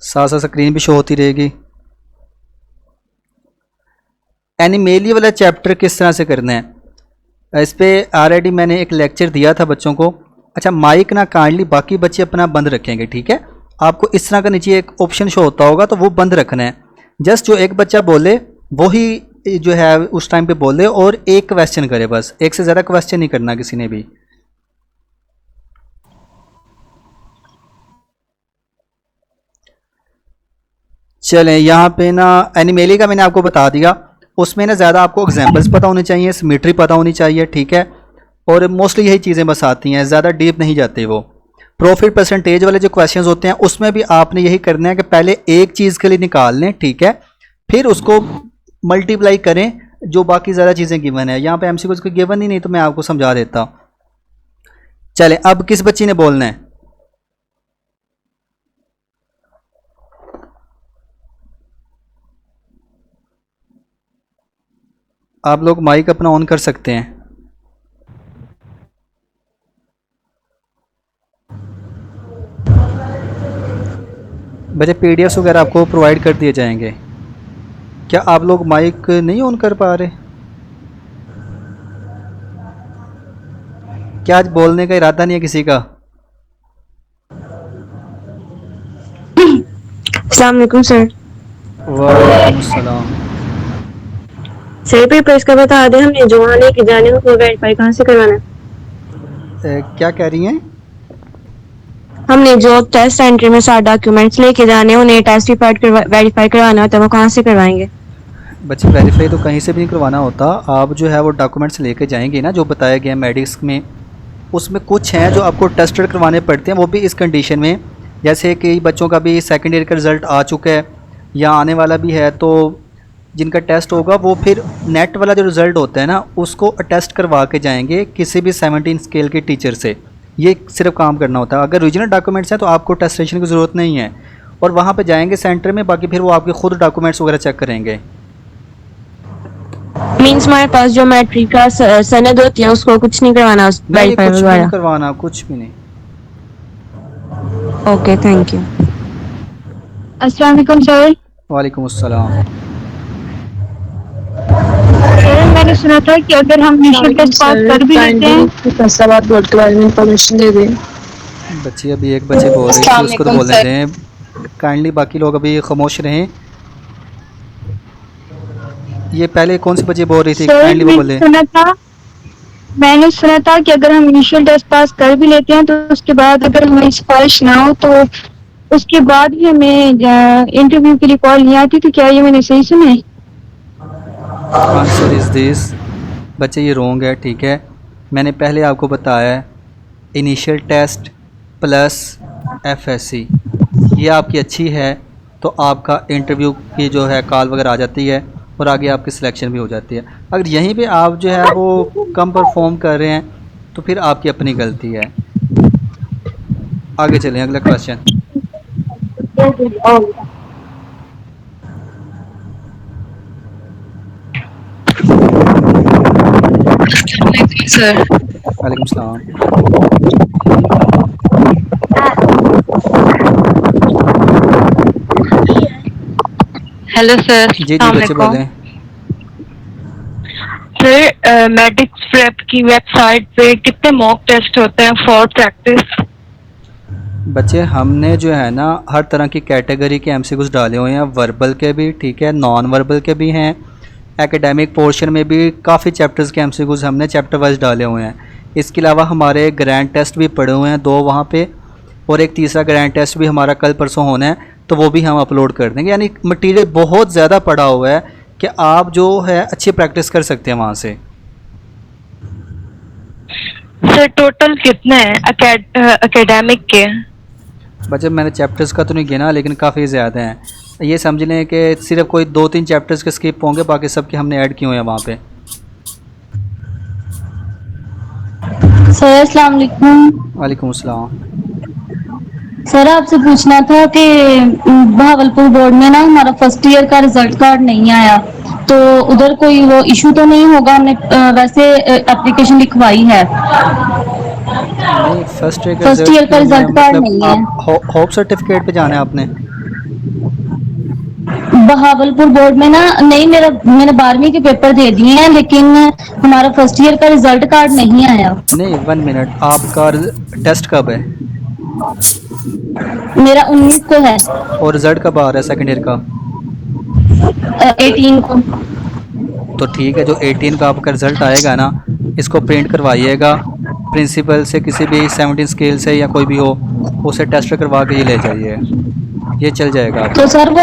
[SPEAKER 1] साथ साथ स्क्रीन भी शो होती रहेगी। एनिमेलिया वाला चैप्टर किस तरह से करना है, इस पे ऑलरेडी मैंने एक लेक्चर दिया था बच्चों को। अच्छा, माइक ना काइंडली बाकी बच्चे अपना बंद रखेंगे, ठीक है। आपको इस तरह का नीचे एक ऑप्शन शो होता होगा, तो वो बंद रखना है। जस्ट जो एक बच्चा बोले वही जो है उस टाइम पे बोले, और एक क्वेश्चन करे, बस एक से ज़्यादा क्वेश्चन नहीं करना किसी ने भी। चलें, यहाँ पे ना एनिमेली का मैंने आपको बता दिया। उसमें ना ज़्यादा आपको एग्जांपल्स पता होने चाहिए, सिमेट्री पता होनी चाहिए, ठीक है। और मोस्टली यही चीज़ें बस आती हैं, ज़्यादा डीप नहीं जाते वो। प्रॉफिट परसेंटेज वाले जो क्वेश्चंस होते हैं उसमें भी आपने यही करना है कि पहले एक चीज़ के लिए निकाल लें, ठीक है, फिर उसको मल्टीप्लाई करें जो बाकी ज़्यादा चीज़ें गिवन है। यहाँ पे एमसीक्यू को गिवन ही नहीं, तो मैं आपको समझा देता हूँ। चलें, अब किस बच्ची ने बोलना है? आप लोग माइक अपना ऑन कर सकते हैं। बच्चे पीडीएफ्स वगैरह आपको प्रोवाइड कर दिए जाएंगे। क्या आप लोग माइक नहीं ऑन कर पा रहे? क्या आज बोलने का इरादा नहीं है किसी का?
[SPEAKER 2] अस्सलाम वालेकुम सर।
[SPEAKER 1] वालेकुम सलाम।
[SPEAKER 2] सही पेपर इसका बता दें, हमने जो वहाँ लेके जाने हैं उसको वेरीफाई कहाँ से करवाना है?
[SPEAKER 1] क्या कह रही हैं?
[SPEAKER 2] हमने जो टेस्ट सेंटर में सारे डॉक्यूमेंट्स लेके जाने हैं, उन्हें टेस्ट वेरीफाई करवाना होता है, वो कहाँ से करवाएंगे?
[SPEAKER 1] बच्चे वेरीफाई तो कहीं से भी नहीं करवाना होता। आप जो है वो डॉक्यूमेंट्स लेके जाएंगे ना, जो बताया गया मेडिक्स में। उसमें कुछ हैं जो आपको टेस्टेड करवाने पड़ते हैं, वो भी इस कंडीशन में। जैसे कई बच्चों का भी सेकेंड ईयर का रिज़ल्ट आ चुका है या आने वाला भी है, तो जिनका टेस्ट होगा वो फिर नेट वाला जो रिज़ल्ट होता है ना, उसको अटेस्ट करवा के जाएंगे किसी भी 17 स्केल के टीचर से। ये सिर्फ काम करना होता है। अगर ओरिजिनल डॉक्यूमेंट्स हैं तो आपको टेस्टेशन की ज़रूरत नहीं है, और वहाँ पे जाएंगे सेंटर में, बाकी फिर वो आपके खुद डॉक्यूमेंट्स वगैरह चेक करेंगे।
[SPEAKER 2] मीन्स हमारे पास जो मैट्रिक का सनद होती है उसको कुछ नहीं करवाना,
[SPEAKER 1] नहीं, कुछ भी नहीं करवाना, कुछ भी नहीं।
[SPEAKER 2] Okay, thank you.
[SPEAKER 3] अस्सलाम वालेकुम सर।
[SPEAKER 1] वालेकुम अस्सलाम।
[SPEAKER 3] सर मैंने सुना था कि अगर हम इनिशियल टेस्ट पास कर भी लेते हैं,
[SPEAKER 2] सवाल बोर्ड के बारे में इंफॉर्मेशन दे दें।
[SPEAKER 1] बच्ची अभी एक बच्चे बोल रही थी, उसको तो बोलने दें। काइंडली बाकी लोग अभी खामोश रहें। ये पहले कौन सी बच्ची बोल रही थी? काइंडली वो बोले।
[SPEAKER 3] मैंने सुना था कि अगर हम इनिशियल टेस्ट पास कर भी लेते हैं तो उसके बाद अगर हमें सिफारिश ना हो तो उसके बाद भी हमें इंटरव्यू के लिए कॉल नहीं आती। तो क्या ये मैंने सही सुना है?
[SPEAKER 1] Answer is this. बच्चे ये रोंग है, ठीक है। मैंने पहले आपको बताया है, इनिशियल टेस्ट प्लस एफएससी ये आपकी अच्छी है तो आपका इंटरव्यू की जो है कॉल वगैरह आ जाती है, और आगे आपकी सिलेक्शन भी हो जाती है। अगर यहीं पे आप जो है वो कम परफॉर्म कर रहे हैं तो फिर आपकी अपनी गलती है। आगे चलें, अगला क्वेश्चन।
[SPEAKER 2] सर
[SPEAKER 1] वालेकुम सलाम।
[SPEAKER 4] Hello sir.
[SPEAKER 1] जी जी बच्चे बोलें।
[SPEAKER 4] सर मेडिक्स प्रेप की वेबसाइट पे कितने मॉक टेस्ट होते हैं फॉर प्रैक्टिस?
[SPEAKER 1] बच्चे हमने जो है ना हर तरह की कैटेगरी के एमसीक्यूज डाले हुए हैं, वर्बल के भी, ठीक है, नॉन वर्बल के भी हैं। एकेडमिक पोर्शन में भी काफ़ी चैप्टर्स के एमसीक्यूज हमने चैप्टर वाइज डाले हुए हैं। इसके अलावा हमारे ग्रैंड टेस्ट भी पड़े हुए हैं 2 वहाँ पे, और एक तीसरा ग्रैंड टेस्ट भी हमारा कल परसों होना है, तो वो भी हम अपलोड कर देंगे। यानी मटेरियल बहुत ज़्यादा पड़ा हुआ है कि आप जो है अच्छी प्रैक्टिस कर सकते हैं वहाँ से।
[SPEAKER 4] सर टोटल कितने हैं एकेडमिक के?
[SPEAKER 1] बच्चे मैंने चैप्टर्स का तो नहीं गिना, लेकिन काफ़ी ज़्यादा हैं। ये समझ लें कि सिर्फ कोई 2-3 चैप्टर्स के स्किप होंगे, बाकी सब के हमने ऐड किए हुए हैं वहाँ पे।
[SPEAKER 5] सर अस्सलाम वालेकुम।
[SPEAKER 1] वालेकुम अस्सलाम।
[SPEAKER 5] सर आपसे पूछना था कि बहावलपुर बोर्ड में ना हमारा फर्स्ट ईयर का रिजल्ट कार्ड नहीं आया, तो उधर कोई वो इशू तो नहीं होगा? हमने वैसे एप्लीकेशन लिखवाई है।
[SPEAKER 1] नहीं, फर्स्ट ईयर
[SPEAKER 5] का रिजल्ट कार्ड
[SPEAKER 1] मतलब
[SPEAKER 5] नहीं
[SPEAKER 1] आप होप सर्टिफिकेट पे जाना है आपने?
[SPEAKER 5] बहावलपुर बोर्ड में ना नहीं, मैंने 12वीं के पेपर दे दिए हैं, लेकिन हमारा फर्स्ट ईयर का रिजल्ट कार्ड नहीं आया।
[SPEAKER 1] नहीं, 1 मिनट, आपका टेस्ट कब है?
[SPEAKER 5] मेरा 19 को है।
[SPEAKER 1] और रिजल्ट कब आ रहा है सेकंड ईयर का?
[SPEAKER 5] 18 को।
[SPEAKER 1] तो ठीक है, जो 18 का आपका रिजल्ट आएगा ना, इसको प्रिंट करवाइएगा प्रिंसिपल से, किसी भी 17 स्केल से या कोई भी हो, उसे टेस्ट करवा के ये ले जाइए, ये चल जाएगा आपका।
[SPEAKER 5] तो सर वो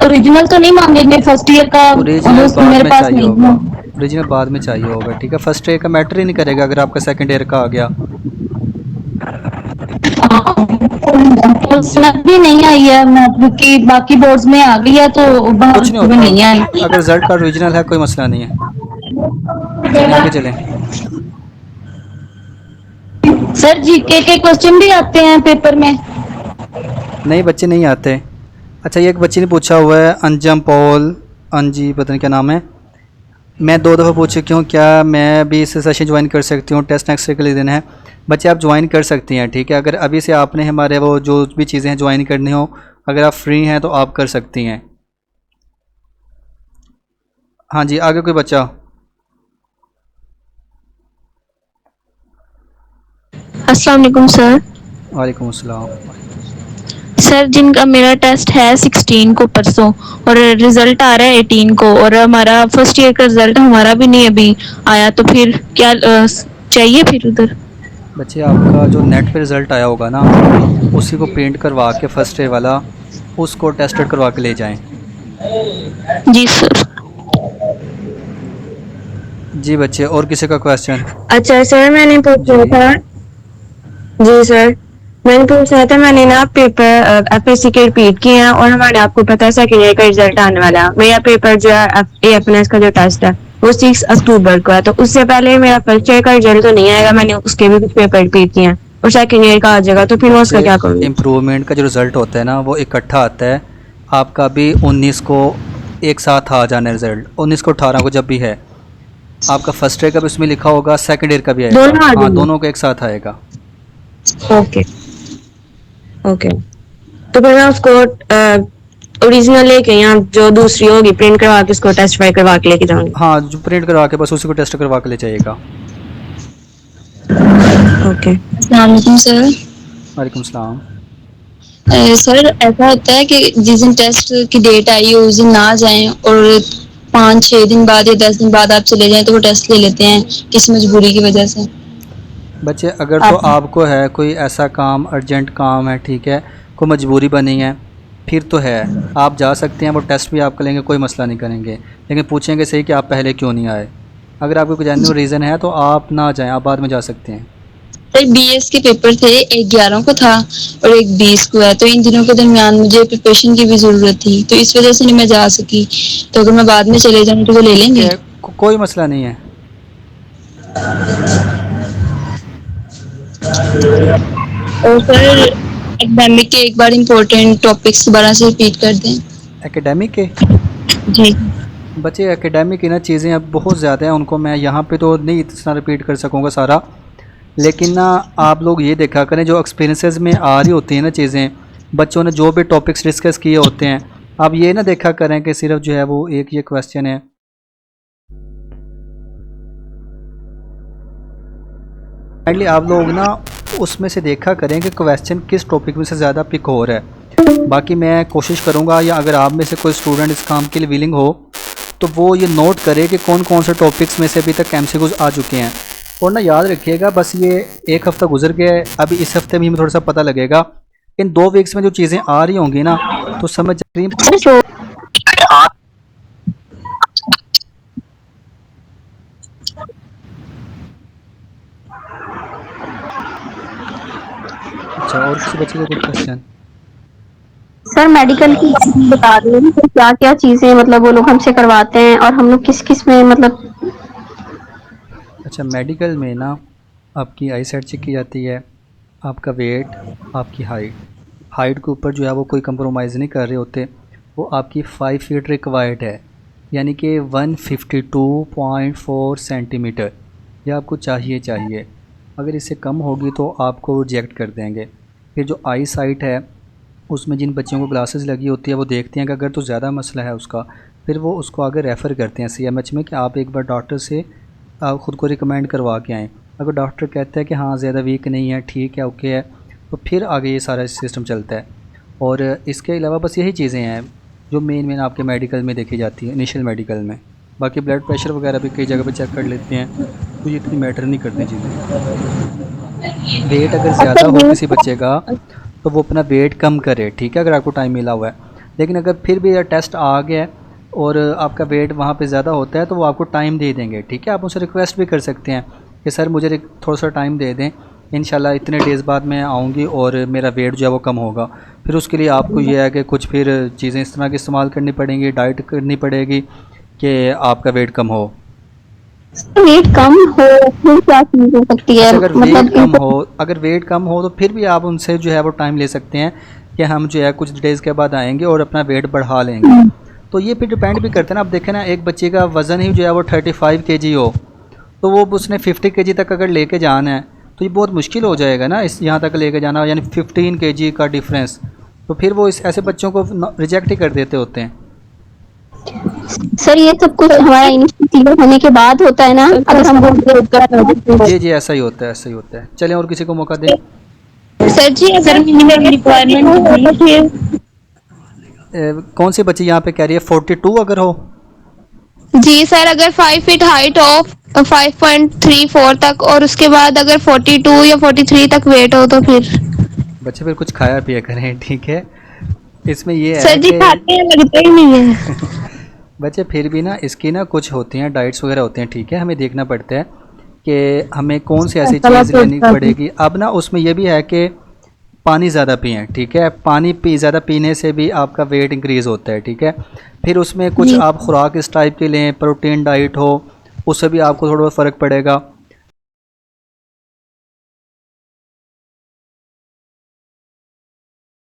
[SPEAKER 5] ओरिजिनल तो नहीं मांगेंगे फर्स्ट ईयर का?
[SPEAKER 1] ओरिजिनल
[SPEAKER 5] वो
[SPEAKER 1] बाद
[SPEAKER 5] मेरे
[SPEAKER 1] में
[SPEAKER 5] पास
[SPEAKER 1] चाहिए
[SPEAKER 5] नहीं
[SPEAKER 1] होगा,
[SPEAKER 5] है।
[SPEAKER 1] ओरिजिनल बाद में चाहिए होगा, ठीक है। फर्स्ट ईयर का मैटर ही नहीं करेगा अगर आपका सेकंड ईयर का आ गया।
[SPEAKER 5] तो
[SPEAKER 1] जी,
[SPEAKER 5] उसमें भी नहीं आई है, मतलब कि बाकी बोर्ड्स में आ गई है, तो
[SPEAKER 1] कुछ नहीं
[SPEAKER 5] बहावलपुर में
[SPEAKER 1] होता,
[SPEAKER 5] नहीं आई।
[SPEAKER 1] अगर रिजल्ट का ओरिजिनल है कोई मसला नहीं है। चलें आगे चलें।
[SPEAKER 5] सर जीके के क्वेश्चन भी आते हैं पेपर में?
[SPEAKER 1] नहीं, बच्चे नहीं आते। अच्छा, ये एक बच्चे ने पूछा हुआ है, अंजम पॉल, अंजी पता नहीं क्या नाम है, मैं 2 दफ़ा पूछ चुकी हूँ, क्या मैं भी इस सेशन ज्वाइन कर सकती हूँ? टेस्ट नेक्स्ट के लिए दिन है। बच्चे आप ज्वाइन कर सकती हैं, ठीक है। अगर अभी से आपने हमारे वो जो भी चीज़ें हैं ज्वाइन करनी हो, अगर आप फ्री हैं तो आप कर सकती हैं। हाँ जी, आगे कोई बच्चा?
[SPEAKER 2] अस्सलाम वालेकुम सर।
[SPEAKER 1] वालेकुम अस्सलाम।
[SPEAKER 2] सर जिनका मेरा टेस्ट है 16 को परसों, और रिजल्ट आ रहा है 18 को, और हमारा फर्स्ट ईयर का रिजल्ट हमारा भी नहीं अभी आया, तो फिर क्या चाहिए फिर उधर?
[SPEAKER 1] बच्चे, आपका जो नेट पे रिज़ल्ट आया होगा ना, उसी को प्रिंट करवा के फर्स्ट ईयर वाला, उसको टेस्टेड करवा के ले जाएं।
[SPEAKER 2] जी सर।
[SPEAKER 1] जी बच्चे, और किसी का क्वेश्चन?
[SPEAKER 2] अच्छा सर, मैंने पूछा
[SPEAKER 1] जी
[SPEAKER 2] था। जी सर, मैंने पूछा था, मैंने ना पेपर एफएससी के रिपीट किए हैं, और हमारे आपको पता है सेकेंड ईयर का रिजल्ट आने वाला है। मेरा पेपर जो है एएफएनएस का जो टेस्ट है वो 6 अक्टूबर को है, तो उससे पहले मेरा फर्स्ट ईयर का रिजल्ट तो नहीं आएगा। मैंने उसके भी कुछ पेपर रिपीट किए हैं और सेकेंड ईयर का आ जाएगा, तो फिर मैं उसका
[SPEAKER 1] बच्चे,
[SPEAKER 2] क्या करूँगी?
[SPEAKER 1] इम्प्रूवमेंट का जो रिज़ल्ट होता है ना, वो इकट्ठा आता है। आपका भी 19 को एक साथ आ जाना है रिज़ल्ट, 19 को 18 को जब भी है। आपका फर्स्ट ईयर का भी उसमें लिखा होगा, सेकंड ईयर का भी आएगा।
[SPEAKER 2] दोनों आ
[SPEAKER 1] हाँ,
[SPEAKER 2] जाएंगे?
[SPEAKER 1] दोनों को एक साथ आएगा।
[SPEAKER 2] Okay okay. तो फिर मैं उसको ओरिजिनल लेके, यहाँ जो दूसरी होगी प्रिंट करवा के उसको टेस्टिफाई करवा के लेके जाऊंगी?
[SPEAKER 1] हाँ, जो प्रिंट करवा के बस उसी को टेस्ट करवा के ले जाइएगा।
[SPEAKER 2] ओके।
[SPEAKER 3] अस्सलाम वालेकुम सर।
[SPEAKER 1] वालेकुम सलाम।
[SPEAKER 3] सर ऐसा होता है कि जिस दिन टेस्ट की डेट आई है उस दिन ना जाएं और 5-6 दिन बाद या 10 दिन बाद आप चले जाएं तो वो टेस्ट ले लेते हैं किसी मजबूरी की वजह से।
[SPEAKER 1] बच्चे, अगर तो
[SPEAKER 3] आप
[SPEAKER 1] आपको है कोई ऐसा काम, अर्जेंट काम है, ठीक है, कोई मजबूरी बनी है, फिर तो है, आप जा सकते हैं, वो टेस्ट भी आपका लेंगे, कोई मसला नहीं करेंगे, लेकिन पूछेंगे सही कि आप पहले क्यों नहीं आए। अगर आपको कोई जेन्युइन रीज़न है तो आप ना जाएं, आप बाद में जा सकते हैं।
[SPEAKER 3] सर बीएस के पेपर थे, एक 11 को था और एक 20 को है, तो इन दिनों के दरमियान मुझे प्रिपरेशन की भी जरूरत थी, तो इस वजह से नहीं मैं जा सकी। तो अगर मैं बाद में चले जाऊँ तो वो ले
[SPEAKER 1] ठीक
[SPEAKER 3] लेंगे?
[SPEAKER 1] है, कोई मसला नहीं है।
[SPEAKER 3] और सर एकेडमिक के एक बार इम्पोर्टेंट टॉपिक्स दोबारा से रिपीट कर दें।
[SPEAKER 1] एकेडमिक के
[SPEAKER 3] जी
[SPEAKER 1] बच्चे, एकेडमिक की ना चीज़ें अब बहुत ज़्यादा हैं, उनको मैं यहाँ पे तो नहीं इतना रिपीट कर सकूँगा सारा, लेकिन ना आप लोग ये देखा करें, जो एक्सपीरियंसेस में आ रही होती हैं ना चीज़ें, बच्चों ने जो भी टॉपिक्स डिस्कस किए होते हैं, आप ये ना देखा करें कि सिर्फ जो है वो एक ये क्वेश्चन है। फाइनली आप लोग ना उसमें से देखा करें कि क्वेश्चन किस टॉपिक में से ज़्यादा पिक हो रहा है। बाकी मैं कोशिश करूँगा, या अगर आप में से कोई स्टूडेंट इस काम के लिए विलिंग हो तो वो ये नोट करे कि कौन कौन से टॉपिक्स में से अभी तक एमसीक्यूज आ चुके हैं। और ना याद रखिएगा, बस ये एक हफ़्ता गुजर गया है, अभी इस हफ्ते में हमें थोड़ा सा पता लगेगा। इन 2 वीक्स में जो चीज़ें आ रही होंगी ना, तो समझ रही। अच्छा, और किसी बच्चे का कोई क्वेश्चन?
[SPEAKER 6] सर मेडिकल की बता रहे हैं तो क्या क्या चीजें मतलब वो लोग हमसे करवाते हैं और हम लोग किस किस में मतलब?
[SPEAKER 1] अच्छा, मेडिकल में ना आपकी आई साइट चेक की जाती है, आपका वेट, आपकी हाइट के ऊपर जो है वो कोई कंप्रोमाइज़ नहीं कर रहे होते। वो आपकी 5 फीट रिक्वायर्ड है, यानी कि 152.4 सेंटीमीटर, यह आपको चाहिए। अगर इससे कम होगी तो आपको रिजेक्ट कर देंगे। फिर जो आई साइट है उसमें जिन बच्चों को ग्लासेस लगी होती है वो देखते हैं कि अगर तो ज़्यादा मसला है उसका, फिर वो उसको आगे रेफ़र करते हैं CMH में कि आप एक बार डॉक्टर से ख़ुद को रिकमेंड करवा के आएँ। अगर डॉक्टर कहता है कि हाँ ज़्यादा वीक नहीं है, ठीक है, ओके है, तो फिर आगे ये सारा सिस्टम चलता है। और इसके अलावा बस यही चीज़ें हैं जो मेन आपके मेडिकल में देखी जाती है, इनिशियल मेडिकल में। बाकी ब्लड प्रेशर वगैरह भी कई जगह पे चेक कर लेते हैं, तो ये इतनी मैटर नहीं करती चीज़ें। वेट अगर ज़्यादा हो किसी बच्चे का तो वो अपना वेट कम करे, ठीक है, अगर आपको टाइम मिला हुआ है। लेकिन अगर फिर भी टेस्ट आ गया और आपका वेट वहाँ पे ज़्यादा होता है तो वो आपको टाइम दे देंगे, ठीक है। आप उनसे रिक्वेस्ट भी कर सकते हैं कि सर मुझे थोड़ा सा टाइम दे दें, इंशाल्लाह इतने डेज़ बाद मैं आऊँगी और मेरा वेट जो है वो कम होगा। फिर उसके लिए आपको ये है कि कुछ फिर चीज़ें इस तरह की इस्तेमाल करनी पड़ेंगी, डाइट करनी पड़ेगी कि आपका वेट कम हो।
[SPEAKER 6] वेट कम हो फिर क्या चीज हो सकती है?
[SPEAKER 1] अगर वेट कम हो तो फिर भी आप उनसे जो है वो टाइम ले सकते हैं कि हम जो है कुछ डेज़ के बाद आएंगे और अपना वेट बढ़ा लेंगे। तो ये फिर डिपेंड भी करता है ना। आप देखें ना, एक बच्चे का वज़न ही जो है वो 35 kg हो तो वो उसने 50 kg तक अगर लेके जाना है तो ये बहुत मुश्किल हो जाएगा ना, इस यहाँ तक लेके जाना, यानी 15 kg का डिफरेंस। तो फिर वो ऐसे बच्चों को रिजेक्ट ही कर देते होते हैं।
[SPEAKER 6] सर ये सब कुछ हमारा इनिशियल क्लियर होने के बाद होता है ना, अगर हम
[SPEAKER 1] जी ऐसा ही होता है, ऐसा ही होता है। चलें और किसी को मौका दें।
[SPEAKER 2] सर जी अगर मिनिमम रिक्वायरमेंट
[SPEAKER 1] कौन सी बच्ची यहाँ पे कह रही है 42 अगर हो?
[SPEAKER 2] जी सर, अगर 5 फीट हाइट हो 5.34 तक और उसके बाद अगर 42 या 43 तक वेट हो तो फिर
[SPEAKER 1] बच्चे फिर कुछ खाया पिया करें, ठीक है। इसमें ये है
[SPEAKER 2] सर जी खाते हैं, लगता ही नहीं है।
[SPEAKER 1] बच्चे फिर भी ना इसकी ना कुछ होती हैं डाइट्स वगैरह होते हैं, ठीक है। हमें देखना पड़ता है कि हमें कौन सी ऐसी चीज़ लेनी पड़ेगी। अब ना उसमें यह भी है कि पानी ज़्यादा पिएं, ठीक है। पानी ज़्यादा पीने से भी आपका वेट इंक्रीज़ होता है, ठीक है। फिर उसमें कुछ आप खुराक इस टाइप की लें, प्रोटीन डाइट हो, उससे भी आपको थोड़ा फ़र्क पड़ेगा।